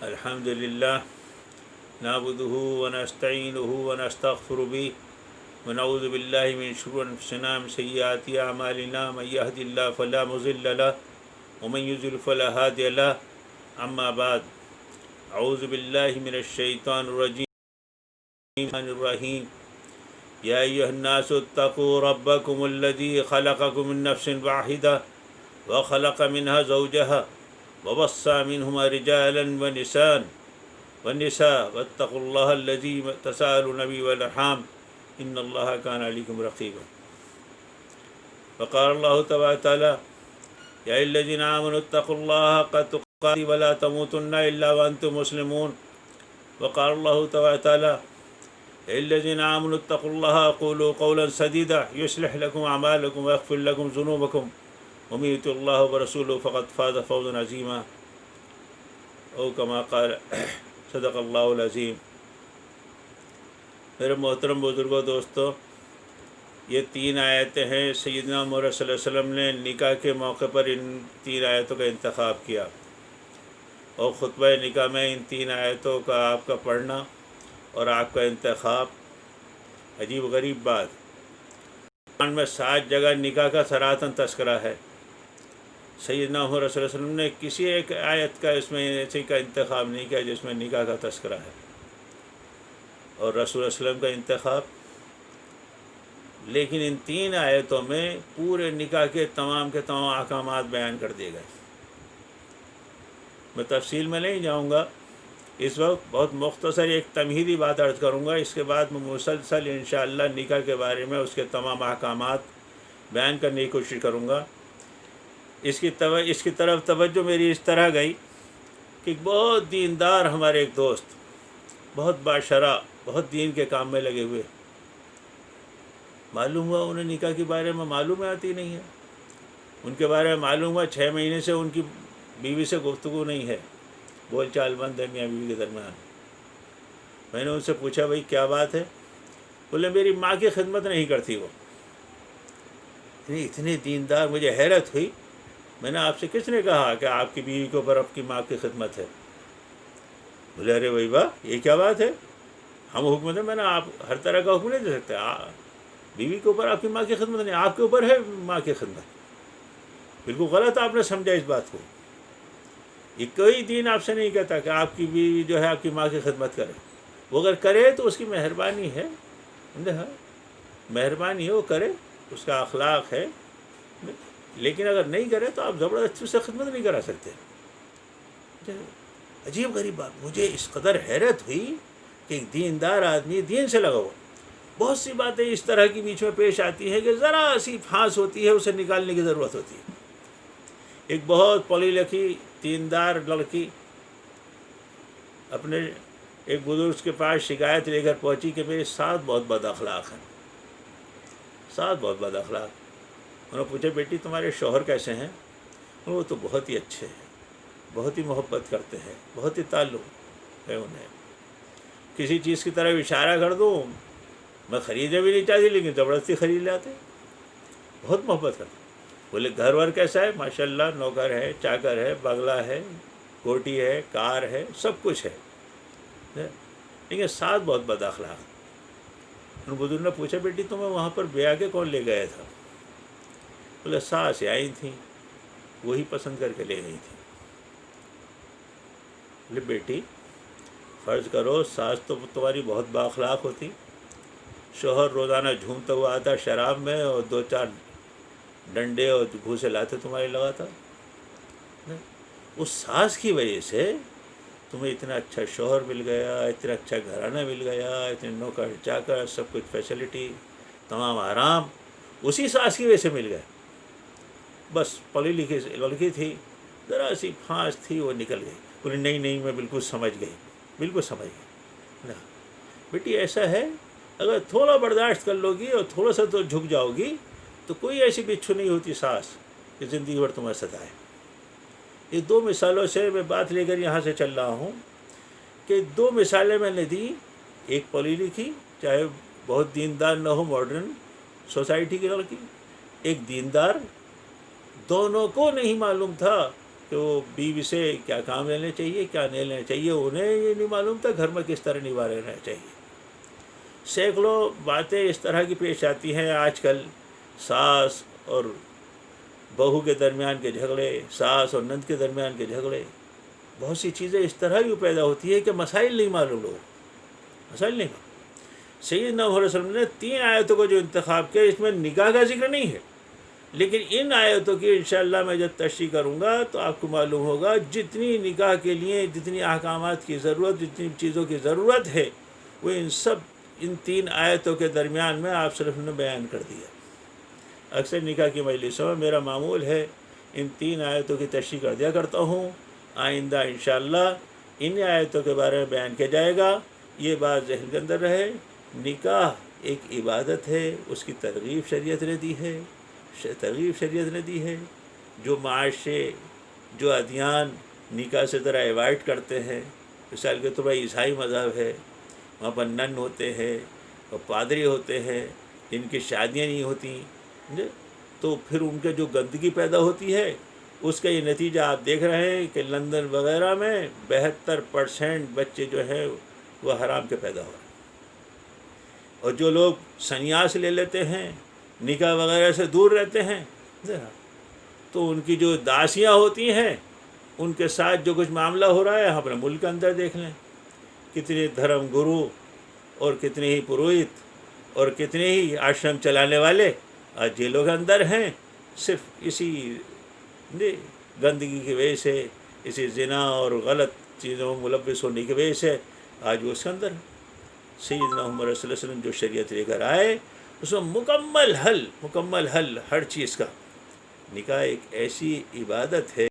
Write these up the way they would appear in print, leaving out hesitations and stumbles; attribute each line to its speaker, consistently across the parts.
Speaker 1: الحمد للہ نعبده ونستعینه ونستغفره ونعوذ باللہ من شرور انفسنا من سیئات اعمالنا من یهد اللہ فلا مضل له ومن یضلل فلا هادی له اما بعد اعوذ باللہ من الشیطان الرجیم یا ایھا الناس اتقوا ربکم الذی خلقکم من نفس واحدہ وخلق منها زوجها وبص منهما رجالا ونساء واتقوا الله الذي تساءلون به والارحام ان الله كان عليكم رقيبا وقال الله تبارك وتعالى يا أيها الذين آمنوا اتقوا الله حق تقاته ولا تموتن إلا وأنتم مسلمون وقال الله تبارك وتعالى يا أيها الذين آمنوا اتقوا الله وقولوا قولا سديدا يصلح لكم أعمالكم ويغفر لكم ذنوبكم ومن يطع الله ورسوله فقد فاز فوزا عظيما او كما قال صدق اللہ العظیم۔ میرے محترم بزرگوں دوستو، یہ 3 آیتیں ہیں۔ سیدنا محمد صلی اللہ علیہ وسلم نے نکاح کے موقع پر ان 3 آیتوں کا انتخاب کیا، اور خطبہ نکاح میں ان 3 آیتوں کا آپ کا پڑھنا اور آپ کا انتخاب عجیب غریب بات۔ قرآن میں 7 جگہ نکاح کا صراحتاً تذکرہ ہے۔ سیدنا محمد صلی اللہ علیہ وسلم نے کسی ایک آیت کا اس میں ایسے کا انتخاب نہیں کیا جس میں نکاح کا تذکرہ ہے، اور رسول اللہ صلی اللہ علیہ وسلم کا انتخاب، لیکن ان 3 آیتوں میں پورے نکاح کے تمام احکامات بیان کر دیے گئے۔ میں تفصیل میں نہیں جاؤں گا اس وقت، بہت مختصر ایک تمہیدی بات عرض کروں گا، اس کے بعد میں مسلسل انشاءاللہ نکاح کے بارے میں اس کے تمام احکامات بیان کرنے کی کوشش کروں گا۔ اس کی طرف توجہ میری اس طرح گئی کہ ایک بہت دیندار ہمارے ایک دوست، بہت باشرع، بہت دین کے کام میں لگے ہوئے، معلوم ہوا انہیں نکاح کے بارے میں معلومات ہی نہیں ہے۔ ان کے بارے میں معلوم ہوا 6 مہینے سے ان کی بیوی سے گفتگو نہیں ہے، بول چال بند ہے میاں بیوی کے درمیان۔ میں نے ان سے پوچھا بھائی کیا بات ہے؟ بولے میری ماں کی خدمت نہیں کرتی وہ۔ اتنی دیندار، مجھے حیرت ہوئی۔ میں نے آپ سے کس نے کہا کہ آپ کی بیوی کے اوپر آپ کی ماں کی خدمت ہے؟ بولے ارے بھائی واہ، یہ کیا بات ہے؟ ہم حکم دیں، میں نے آپ ہر طرح کا حکم نہیں دے سکتے۔ بیوی کے اوپر آپ کی ماں کی خدمت نہیں، آپ کے اوپر ہے ماں کی خدمت۔ بالکل غلط آپ نے سمجھا اس بات کو۔ یہ کوئی دین آپ سے نہیں کہتا کہ آپ کی بیوی جو ہے آپ کی ماں کی خدمت کرے۔ وہ اگر کرے تو اس کی مہربانی ہے، مہربانی ہے، وہ کرے، اس کا اخلاق ہے، لیکن اگر نہیں کرے تو آپ زبردستی سے خدمت نہیں کرا سکتے۔ عجیب غریب بات، مجھے اس قدر حیرت ہوئی کہ ایک دیندار آدمی دین سے لگا ہوا، بہت سی باتیں اس طرح کی بیچ میں پیش آتی ہیں کہ ذرا سی پھانس ہوتی ہے، اسے نکالنے کی ضرورت ہوتی ہے۔ ایک بہت پڑھی لکھی دیندار لڑکی اپنے ایک بزرگ کے پاس شکایت لے کر پہنچی کہ میرے ساتھ بہت بد اخلاق ہیں، انہوں نے پوچھا بیٹی تمہارے شوہر کیسے ہیں؟ وہ تو بہت ہی اچھے ہیں، بہت ہی محبت کرتے ہیں، بہت ہی تعلق ہے انہیں، کسی چیز کی طرف اشارہ کر دوں میں خریدنے بھی نہیں چاہتی لیکن زبردستی خرید لاتے، بہت محبت کرتے۔ بولے گھر ور کیسا ہے؟ ماشاءاللہ نوکر ہے، چاکر ہے، بنگلہ ہے، کوٹھی ہے، کار ہے، سب کچھ ہے، لیکن ساتھ بہت بد اخلاق۔ ان بزرگ نے پوچھا بیٹی تمہیں وہاں پر بیاہ کے کون لے گیا تھا؟ بولے ساس آئی تھیں، وہی پسند کر کے لے گئی تھی۔ بولے بیٹی فرض کرو ساس تو تمہاری بہت با اخلاق ہوتی، شوہر روزانہ جھومتا ہوا آتا شراب میں اور 2-4 ڈنڈے اور گھوسے لاتے تمہارے لگاتا، اس ساس کی وجہ سے تمہیں اتنا اچھا شوہر مل گیا، اتنا اچھا گھرانہ مل گیا، اتنے نوکر چاکر، سب کچھ فیسلٹی، تمام آرام اسی ساس کی وجہ سے مل گئے۔ بس پڑھی لکھی لڑکی تھی، ذرا سی پھانس تھی، وہ نکل گئی۔ بولی نہیں میں بالکل سمجھ گئی۔ نا بیٹی ایسا ہے، اگر تھوڑا برداشت کر لو گی اور تھوڑا سا تو جھک جاؤ گی تو کوئی ایسی بچھو نہیں ہوتی ساس کہ زندگی بھر تمہیں ستائے۔ یہ 2 مثالوں سے میں بات لے کر یہاں سے چل رہا ہوں کہ 2 مثالیں میں نے دی، ایک پڑھی لکھی چاہے بہت دیندار نہ ہو، ماڈرن سوسائٹی کی لڑکی، ایک دیندار، دونوں کو نہیں معلوم تھا کہ وہ بیوی سے کیا کام لینا چاہیے کیا نہیں لینا چاہیے، انہیں یہ نہیں معلوم تھا گھر میں کس طرح نبھا رہنا چاہیے۔ سینکڑوں باتیں اس طرح کی پیش آتی ہیں آج کل، ساس اور بہو کے درمیان کے جھگڑے، ساس اور نند کے درمیان کے جھگڑے، بہت سی چیزیں اس طرح کی پیدا ہوتی ہے کہ مسائل نہیں معلوم لوگ، مسائل نہیں معلوم۔ سیدنا محمد صلی اللہ علیہ وسلم نے 3 آیتوں کو جو انتخاب کیا، اس میں نکاح کا ذکر نہیں ہے، لیکن ان آیتوں کی انشاءاللہ میں جب تشریح کروں گا تو آپ کو معلوم ہوگا جتنی نکاح کے لیے جتنی احکامات کی ضرورت، جتنی چیزوں کی ضرورت ہے، وہ ان 3 آیتوں کے درمیان میں آپ صلی اللہ علیہ وسلم نے بیان کر دیا۔ اکثر نکاح کی مجلسوں میں میرا معمول ہے ان 3 آیتوں کی تشریح کر دیا کرتا ہوں، آئندہ انشاءاللہ ان آیتوں کے بارے میں بیان کیا جائے گا۔ یہ بات ذہن کے اندر رہے، نکاح ایک عبادت ہے، اس کی ترغیب شریعت نے دی ہے، جو معاشرے، جو ادیان نکاح سے ذرا ایوائڈ کرتے ہیں، مثال کے طور پر عیسائی مذہب ہے، وہاں پر نن ہوتے ہیں اور پادری ہوتے ہیں، جن کی شادیاں نہیں ہوتی، تو پھر ان کے جو گندگی پیدا ہوتی ہے اس کا یہ نتیجہ آپ دیکھ رہے ہیں کہ لندن وغیرہ میں 72% بچے جو ہیں وہ حرام کے پیدا ہو رہے ہیں، اور جو لوگ سنیاس لے لیتے ہیں، نکاح وغیرہ سے دور رہتے ہیں، تو ان کی جو داسیاں ہوتی ہیں ان کے ساتھ جو کچھ معاملہ ہو رہا ہے، ہم اپنے ملک کے اندر دیکھ لیں، کتنے دھرم گرو اور کتنے ہی پروہت اور کتنے ہی آشرم چلانے والے آج جیلوں کے اندر ہیں، صرف اسی گندگی کی وجہ سے، اسی زنا اور غلط چیزوں میں ملوث ہونے کی وجہ سے آج وہ اس کے اندر ہے۔ سیدنا محمد صلی اللہ علیہ وسلم جو شریعت لے کر آئے اس میں مکمل حل ہر چیز کا۔ نکاح ایک ایسی عبادت ہے،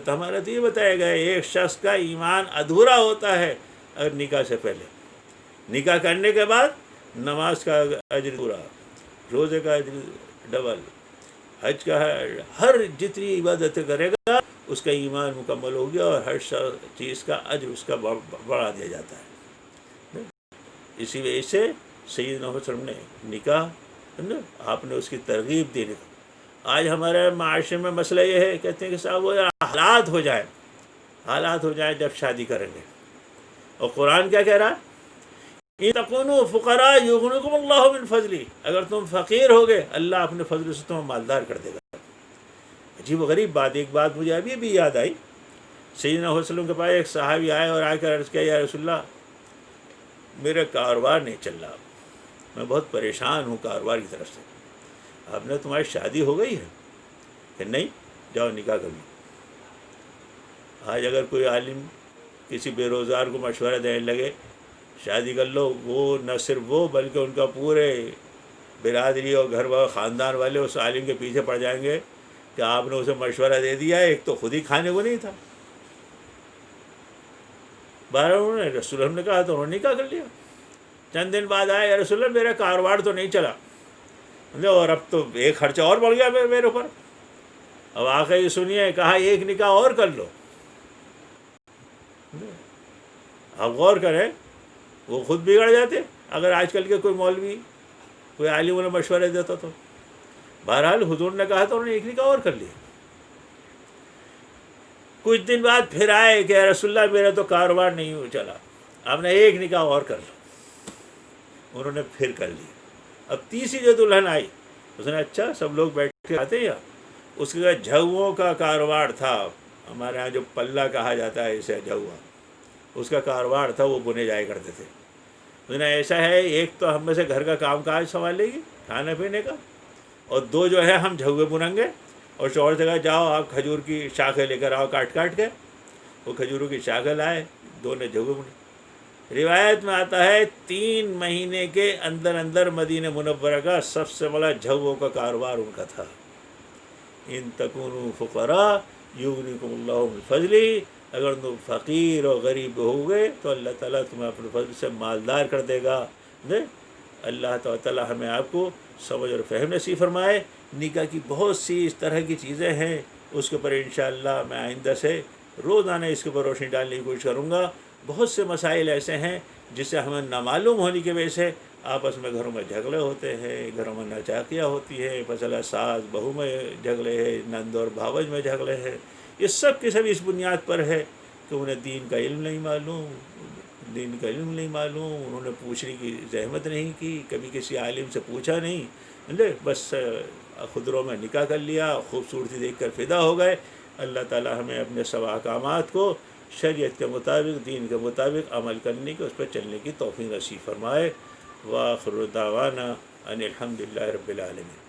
Speaker 1: ہمارا تو یہ بتایا گیا ہے ایک شخص کا ایمان ادھورا ہوتا ہے اگر نکاح سے پہلے، نکاح کرنے کے بعد نماز کا اجر پورا، روزے کا اجر ڈبل، حج کا ہر جتنی عبادتیں کرے گا اس کا ایمان مکمل ہو گیا اور ہر چیز کا اجر اس کا بڑھا دیا جاتا ہے۔ اسی وجہ سے سیدنا محمد صلی اللہ علیہ وسلم نے نکاح، آپ نے اس کی ترغیب دینے کو۔ آج ہمارے معاشرے میں مسئلہ یہ ہے، کہتے ہیں کہ صاحب وہ حالات ہو جائیں جب شادی کریں گے، اور قرآن کیا کہہ رہا ہے؟ ان تکونوا فقراء یغنکم اللہ من فضلہ، اگر تم فقیر ہوگے اللہ اپنے فضل سے تمہیں مالدار کر دے گا۔ عجیب و غریب بات، ایک بات مجھے ابھی بھی یاد آئی، سیدنا محمد صلی اللہ علیہ وسلم کے پاس ایک صحابی آئے اور آ کر عرض کیا، یا رسول اللہ میرا کاروبار نہیں چل رہا، میں بہت پریشان ہوں کاروبار کی طرف سے۔ آپ نے تمہاری شادی ہو گئی ہے کہ نہیں؟ جاؤ نکاح کر لو۔ آج اگر کوئی عالم کسی بے روزگار کو مشورہ دینے لگے شادی کر لو، وہ نہ صرف وہ بلکہ ان کا پورے برادری اور گھر و خاندان والے اس عالم کے پیچھے پڑ جائیں گے کہ آپ نے اسے مشورہ دے دیا، ایک تو خود ہی کھانے کو نہیں تھا، بہرحال انہوں نے رسول اللہ نے کہا تو انہوں نے نکاح کر لیا۔ چند دن بعد آئے، یا رسول اللہ میرا کاروبار تو نہیں چلا، اور اب تو ایک خرچہ اور بڑھ گیا میرے اوپر، اب آ کے سنیے، کہا ایک نکاح اور کر لو۔ آپ غور کریں، وہ خود بگڑ جاتے اگر آج کل کے کوئی مولوی کوئی عالم انہیں مشورے دیتا تو۔ بہرحال حضور نے کہا تو انہوں نے ایک نکاح اور کر لیا۔ کچھ دن بعد پھر آئے کہ رسول اللہ میرا تو کاروبار نہیں چلا، آپ نے ایک نکاح اور کر لو، انہوں نے پھر کر لیا۔ اب تیسری جو دلہن آئی اس نے، اچھا سب لوگ بیٹھ کے آتے ہیں، اس کے بعد جھگوں کا کاروبار تھا، ہمارے ہاں جو پلہ کہا جاتا ہے اسے جھوا، اس کا کاروبار تھا، وہ بنے جایا کرتے تھے۔ اس نے ایسا ہے، ایک تو ہم میں سے گھر کا کام کاج سنبھالے گی کھانے پینے کا، اور دو جو ہے ہم جھوے بنیں گے، اور شوہر سے کہا جاؤ آپ کھجور کی شاخیں لے کر آؤ کاٹ کے، وہ کھجوروں کی شاخیں لائے، دو نے جھوے بنے۔ روایت میں آتا ہے 3 مہینے کے اندر مدینہ منورہ کا سب سے بڑا جھووں کا کاروبار ان کا تھا۔ ان تکونوا فقراء یغنکم اللہ من فضلہ، اگر تم فقیر اور غریب ہو گئے تو اللہ تعالیٰ تمہیں اپنے فضل سے مالدار کر دے گا۔ اللہ تعالیٰ ہمیں آپ کو سمجھ اور فہم نصیب فرمائے۔ نکاح کی بہت سی اس طرح کی چیزیں ہیں، اس کے اوپر انشاءاللہ میں آئندہ سے روزانہ اس کے اوپر روشنی ڈالنے کی کوشش کروں گا۔ بہت سے مسائل ایسے ہیں جس سے ہمیں نامعلوم ہونے کی وجہ سے آپس میں گھروں میں جھگڑے ہوتے ہیں، گھروں میں ناچاکیاں ہوتی ہیں، مسئلہ ساس بہو میں جھگڑے ہیں، نند اور بھاوج میں جھگڑے ہیں، یہ سب کے سب اس بنیاد پر ہے کہ انہیں دین کا علم نہیں معلوم، انہوں نے پوچھنے کی زحمت نہیں کی، کبھی کسی عالم سے پوچھا نہیں، بس خدروں میں نکاح کر لیا، خوبصورتی دیکھ کر فدا ہو گئے۔ اللہ تعالی ہمیں اپنے سب احکامات کو شریعت کے مطابق، دین کے مطابق عمل کرنے کی، اس پر چلنے کی توفیق نصیب فرمائے۔ وآخر دعوانا ان الحمد للہ رب العالمین۔